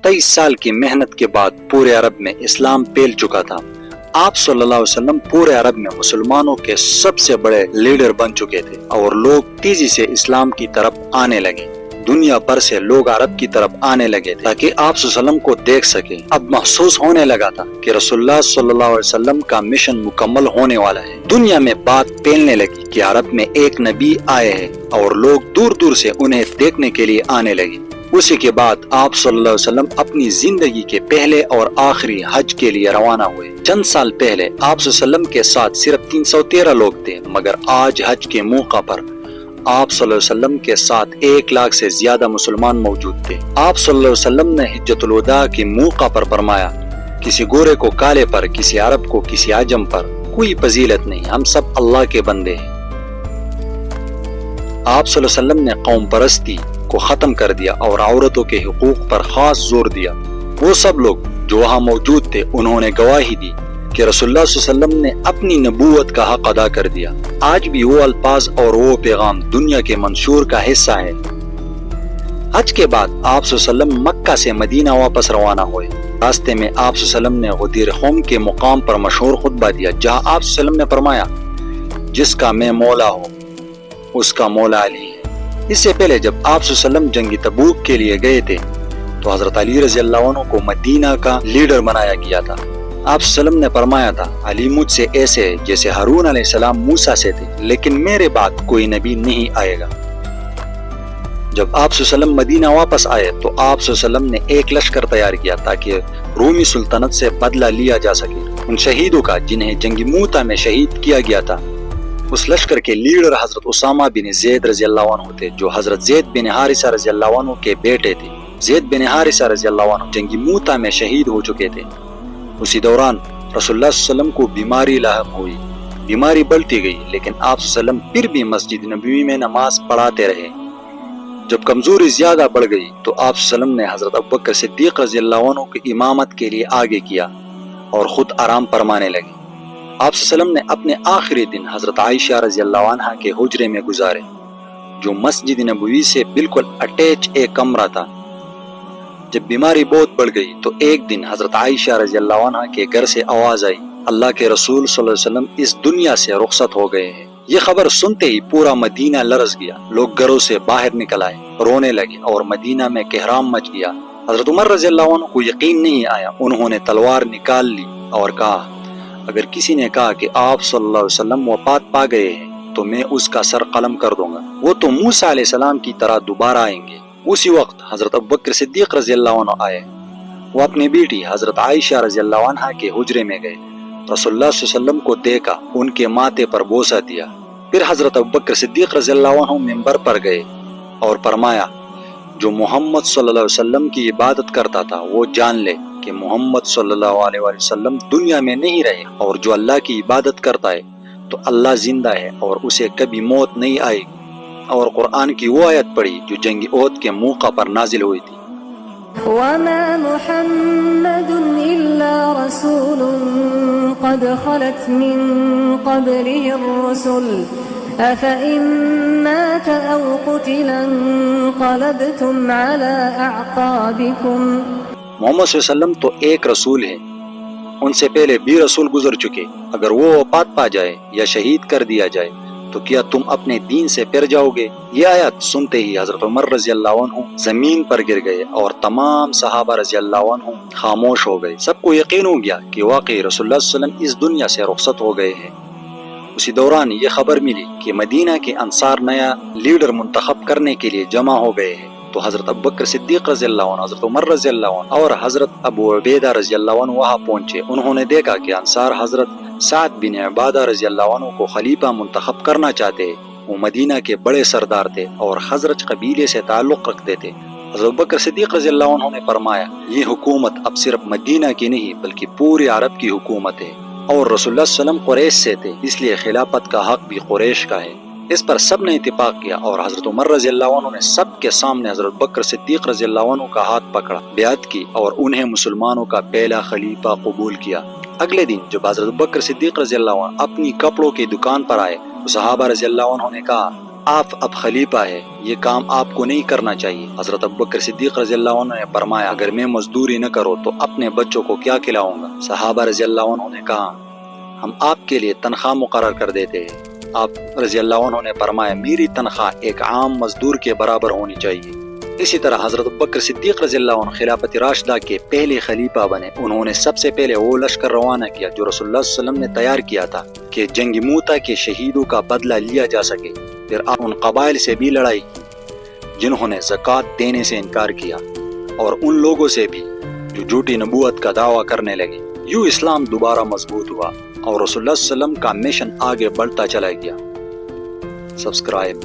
23 سال کی محنت کے بعد پورے عرب میں اسلام پھیل چکا تھا۔ آپ صلی اللہ علیہ وسلم پورے عرب میں مسلمانوں کے سب سے بڑے لیڈر بن چکے تھے اور لوگ تیزی سے اسلام کی طرف آنے لگے۔ دنیا بھر سے لوگ عرب کی طرف آنے لگے تھے تاکہ آپ صلی اللہ علیہ وسلم کو دیکھ سکیں۔ اب محسوس ہونے لگا تھا کہ رسول اللہ صلی اللہ علیہ وسلم کا مشن مکمل ہونے والا ہے۔ دنیا میں بات پھیلنے لگی کہ عرب میں ایک نبی آئے ہیں اور لوگ دور دور سے انہیں دیکھنے کے لیے آنے لگے۔ اسی کے بعد آپ صلی اللہ علیہ وسلم اپنی زندگی کے پہلے اور آخری حج کے لیے روانہ ہوئے۔ چند سال پہلے آپ صلی اللہ علیہ وسلم کے ساتھ صرف 313 لوگ تھے، مگر آج حج کے موقع پر آپ صلی اللہ علیہ وسلم کے ساتھ 1 لاکھ سے زیادہ مسلمان موجود تھے۔ آپ صلی اللہ علیہ وسلم نے حجۃ الوداع کے موقع پر فرمایا، کسی گورے کو کالے پر، کسی عرب کو کسی عجم پر کوئی فضیلت نہیں، ہم سب اللہ کے بندے ہیں۔ آپ صلی اللہ علیہ وسلم نے قوم پرستی کو ختم کر دیا اور عورتوں کے حقوق پر خاص زور دیا۔ وہ سب لوگ جو وہاں موجود تھے انہوں نے گواہی دی کہ رسول اللہ صلی اللہ علیہ وسلم نے اپنی نبوت کا حق ادا کر دیا۔ آج بھی وہ الفاظ اور وہ پیغام دنیا کے منشور کا حصہ ہے۔ حج کے بعد آپ صلی اللہ علیہ وسلم مکہ سے مدینہ واپس روانہ ہوئے۔ راستے میں آپ صلی اللہ علیہ وسلم نے غدیر قوم کے مقام پر مشہور خطبہ دیا، جہاں آپ صلی اللہ علیہ وسلم نے فرمایا، جس کا میں مولا ہوں اس کا مولا علی ہے۔ اس سے پہلے جب آپ صلی اللہ علیہ وسلم جنگی تبوک کے لیے گئے تھے تو حضرت علی رضی اللہ عنہ کو مدینہ کا لیڈر بنایا گیا تھا۔ آپ صلی اللہ علیہ وسلم نے فرمایا تھا، علی مجھ سے ایسے ہے جیسے ہارون علیہ السلام موسیٰ سے تھے، لیکن میرے بعد کوئی نبی نہیں آئے گا۔ جب آپ صلی اللہ علیہ وسلم مدینہ واپس آئے تو آپ صلی اللہ علیہ وسلم نے ایک لشکر تیار کیا تاکہ رومی سلطنت سے بدلہ لیا جا سکے ان شہیدوں کا جنہیں جنگ موتا میں شہید کیا گیا تھا۔ اس لشکر کے لیڈر حضرت اسامہ بن زید رضی اللہ عنہ تھے، جو حضرت زید بن حارثہ رضی اللہ عنہ کے بیٹے تھے۔ زید بن حارثہ رضی اللہ عنہ جنگ موتا میں شہید ہو چکے تھے۔ اسی دوران رسول اللہ صلی اللہ علیہ وسلم کو بیماری لاحق ہوئی۔ بیماری بڑھتی گئی، لیکن آپ صلی اللہ علیہ وسلم پھر بھی مسجد نبوی میں نماز پڑھاتے رہے۔ جب کمزوری زیادہ بڑھ گئی تو آپ صلی اللہ علیہ وسلم نے حضرت ابوبکر صدیق رضی اللہ عنہ کی امامت کے لیے آگے کیا اور خود آرام فرمانے لگے۔ آپ صلی اللہ علیہ وسلم نے اپنے آخری دن حضرت عائشہ رضی اللہ عنہ کے حجرے میں گزارے، جو مسجد نبوی سے بالکل اٹیچ ایک کمرہ تھا۔ جب بیماری بہت بڑھ گئی تو ایک دن حضرت عائشہ رضی اللہ عنہ کے گھر سے آواز آئی، اللہ کے رسول صلی اللہ علیہ وسلم اس دنیا سے رخصت ہو گئے ہیں۔ یہ خبر سنتے ہی پورا مدینہ لرز گیا، لوگ گھروں سے باہر نکل آئے، رونے لگے اور مدینہ میں قہرام مچ گیا۔ حضرت عمر رضی اللہ عنہ کو یقین نہیں آیا، انہوں نے تلوار نکال لی اور کہا، اگر کسی نے کہا کہ آپ صلی اللہ علیہ وسلم وفات پا گئے ہیں تو میں اس کا سر قلم کر دوں گا، وہ تو موسیٰ علیہ السلام کی طرح دوبارہ آئیں گے۔ اسی وقت حضرت ابوبکر صدیق رضی اللہ عنہ آئے، وہ اپنی بیٹی حضرت عائشہ رضی اللہ عنہ کے حجرے میں گئے، رسول اللہ صلی اللہ علیہ وسلم کو دیکھا، ان کے ماتھے پر بوسہ دیا۔ پھر حضرت ابوبکر صدیق رضی اللہ عنہ منبر پر گئے اور فرمایا، جو محمد صلی اللہ علیہ وسلم کی عبادت کرتا تھا وہ جان لے کہ محمد صلی اللہ علیہ وسلم دنیا میں نہیں رہے، اور جو اللہ کی عبادت کرتا ہے تو اللہ زندہ ہے اور اسے کبھی موت نہیں آئے گی۔ اور قرآن کی وہ آیت پڑھی جو جنگ احد کے موقع پر نازل ہوئی تھی، وَمَا مُحَمَّدٌ إِلَّا رَسُولٌ قَدْ خَلَتْ مِن قَبْلِهِ الرُّسُلُ أَفَإِن مَّاتَ أَوْ قُتِلَ انقَلَبْتُمْ عَلَىٰ أَعْقَابِكُمْ۔ محمد صلی اللہ علیہ وسلم تو ایک رسول ہے، ان سے پہلے بھی رسول گزر چکے، اگر وہ وفات پا جائے یا شہید کر دیا جائے تو کیا تم اپنے دین سے پھر جاؤ گے؟ یہ آیت سنتے ہی حضرت عمر رضی اللہ عنہ زمین پر گر گئے اور تمام صحابہ رضی اللہ عنہ خاموش ہو گئے۔ سب کو یقین ہو گیا کہ واقعی رسول اللہ صلی اللہ علیہ وسلم اس دنیا سے رخصت ہو گئے ہیں۔ اسی دوران یہ خبر ملی کہ مدینہ کے انصار نیا لیڈر منتخب کرنے کے لیے جمع ہو گئے ہیں، تو حضرت ابوبکر صدیق رضی اللہ عنہ، حضرت عمر رضی اللہ عنہ اور حضرت ابو عبیدہ رضی اللہ عنہ وہاں پہنچے۔ انہوں نے دیکھا کہ انصار حضرت سعد بن عبادہ رضی اللہ عنہ کو خلیفہ منتخب کرنا چاہتے ہیں۔ وہ مدینہ کے بڑے سردار تھے اور خزرج قبیلے سے تعلق رکھتے تھے۔ حضرت ابوبکر صدیق رضی اللہ عنہ نے فرمایا، یہ حکومت اب صرف مدینہ کی نہیں بلکہ پورے عرب کی حکومت ہے، اور رسول اللہ صلی اللہ علیہ وسلم قریش سے تھے، اس لیے خلافت کا حق بھی قریش کا ہے۔ اس پر سب نے اتفاق کیا اور حضرت عمر رضی اللہ عنہ نے سب کے سامنے حضرت بکر صدیق رضی اللہ عنہ کا ہاتھ پکڑا، بیعت کی اور انہیں مسلمانوں کا پہلا خلیفہ قبول کیا۔ اگلے دن جب حضرت بکر صدیق رضی اللہ عنہ اپنی کپڑوں کی دکان پر آئے تو صحابہ رضی اللہ عنہ نے کہا، آپ اب خلیفہ ہے، یہ کام آپ کو نہیں کرنا چاہیے۔ حضرت ابوبکر صدیق رضی اللہ عنہ نے فرمایا اگر میں مزدوری نہ کروں تو اپنے بچوں کو کیا کھلاؤں گا؟ صحابہ رضی اللہ عنہ نے کہا ہم آپ کے لیے تنخواہ مقرر کر دیتے ہیں۔ آپ رضی اللہ عنہ نے فرمایا میری تنخواہ ایک عام مزدور کے برابر ہونی چاہیے۔ اسی طرح حضرت ابوبکر صدیق رضی اللہ عنہ خلافت راشدہ کے پہلے خلیفہ بنے۔ انہوں نے سب سے پہلے وہ لشکر روانہ کیا جو رسول اللہ صلی اللہ علیہ وسلم نے تیار کیا تھا کہ جنگ موتا کے شہیدوں کا بدلہ لیا جا سکے۔ پھر ان قبائل سے بھی لڑائی کی جنہوں نے زکوٰۃ دینے سے انکار کیا، اور ان لوگوں سے بھی جو جھوٹی نبوت کا دعویٰ کرنے لگے۔ یوں اسلام دوبارہ مضبوط ہوا اور رسول اللہ صلی اللہ علیہ وسلم کا مشن آگے بڑھتا چلا گیا۔ سبسکرائب